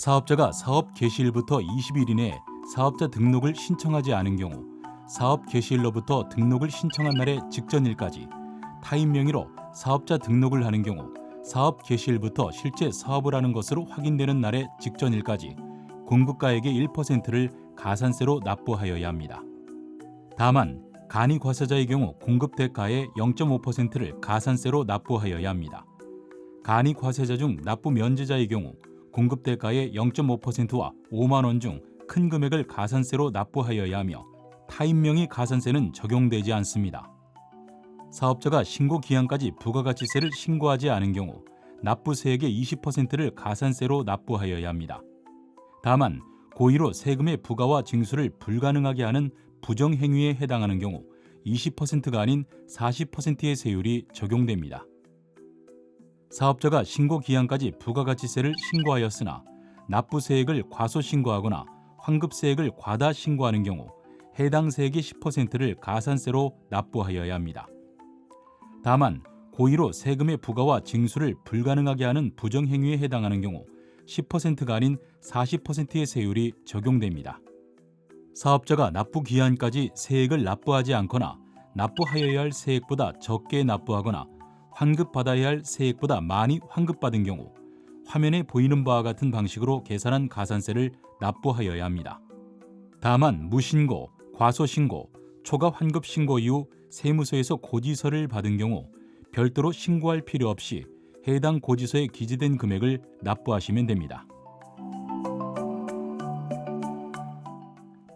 사업자가 사업 개시일부터 20일 이내에 사업자 등록을 신청하지 않은 경우 사업 개시일로부터 등록을 신청한 날의 직전일까지 타인 명의로 사업자 등록을 하는 경우 사업 개시일부터 실제 사업을 하는 것으로 확인되는 날의 직전일까지 공급가액의 1%를 가산세로 납부하여야 합니다. 다만 간이과세자의 경우 공급대가의 0.5%를 가산세로 납부하여야 합니다. 간이과세자 중 납부 면제자의 경우 공급대가의 0.5%와 5만 원 중 큰 금액을 가산세로 납부하여야 하며 타인 명의 가산세는 적용되지 않습니다. 사업자가 신고 기한까지 부가가치세를 신고하지 않은 경우 납부세액의 20%를 가산세로 납부하여야 합니다. 다만 고의로 세금의 부과와 징수를 불가능하게 하는 부정행위에 해당하는 경우 20%가 아닌 40%의 세율이 적용됩니다. 사업자가 신고 기한까지 부가가치세를 신고하였으나 납부세액을 과소신고하거나 환급세액을 과다 신고하는 경우 해당 세액의 10%를 가산세로 납부하여야 합니다. 다만 고의로 세금의 부과와 징수를 불가능하게 하는 부정행위에 해당하는 경우 10%가 아닌 40%의 세율이 적용됩니다. 사업자가 납부 기한까지 세액을 납부하지 않거나 납부하여야 할 세액보다 적게 납부하거나 환급받아야 할 세액보다 많이 환급받은 경우 화면에 보이는 바와 같은 방식으로 계산한 가산세를 납부하여야 합니다. 다만 무신고, 과소신고, 초과 환급신고 이후 세무서에서 고지서를 받은 경우 별도로 신고할 필요 없이 해당 고지서에 기재된 금액을 납부하시면 됩니다.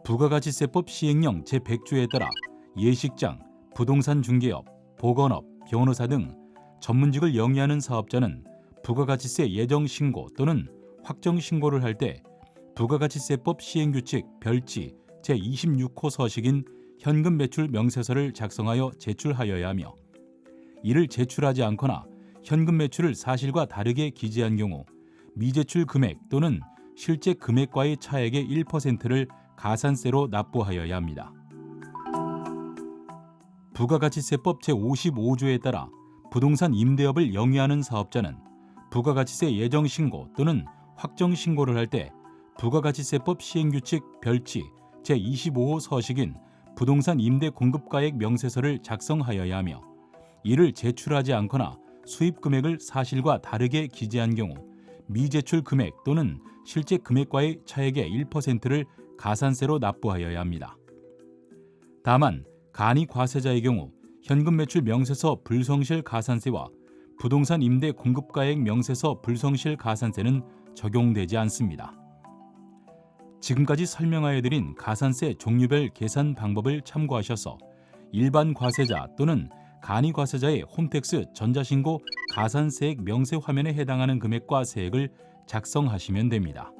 부가가치세법 시행령 제100조에 따라 예식장, 부동산 중개업, 보건업, 변호사 등 전문직을 영위하는 사업자는 부가가치세 예정신고 또는 확정신고를 할 때 부가가치세법 시행규칙 별지 제26호 서식인 현금 매출 명세서를 작성하여 제출하여야 하며 이를 제출하지 않거나 현금 매출을 사실과 다르게 기재한 경우 미제출 금액 또는 실제 금액과의 차액의 1%를 가산세로 납부하여야 합니다. 부가가치세법 제55조에 따라 부동산 임대업을 영위하는 사업자는 부가가치세 예정신고 또는 확정신고를 할 때 부가가치세법 시행규칙 별지 제25호 서식인 부동산 임대 공급가액 명세서를 작성하여야 하며 이를 제출하지 않거나 수입 금액을 사실과 다르게 기재한 경우 미제출 금액 또는 실제 금액과의 차액의 1%를 가산세로 납부하여야 합니다. 다만 간이과세자의 경우 현금 매출 명세서 불성실 가산세와 부동산 임대 공급가액 명세서 불성실 가산세는 적용되지 않습니다. 지금까지 설명하여 드린 가산세 종류별 계산 방법을 참고하셔서 일반 과세자 또는 간이과세자의 홈택스 전자신고 가산세액 명세 화면에 해당하는 금액과 세액을 작성하시면 됩니다.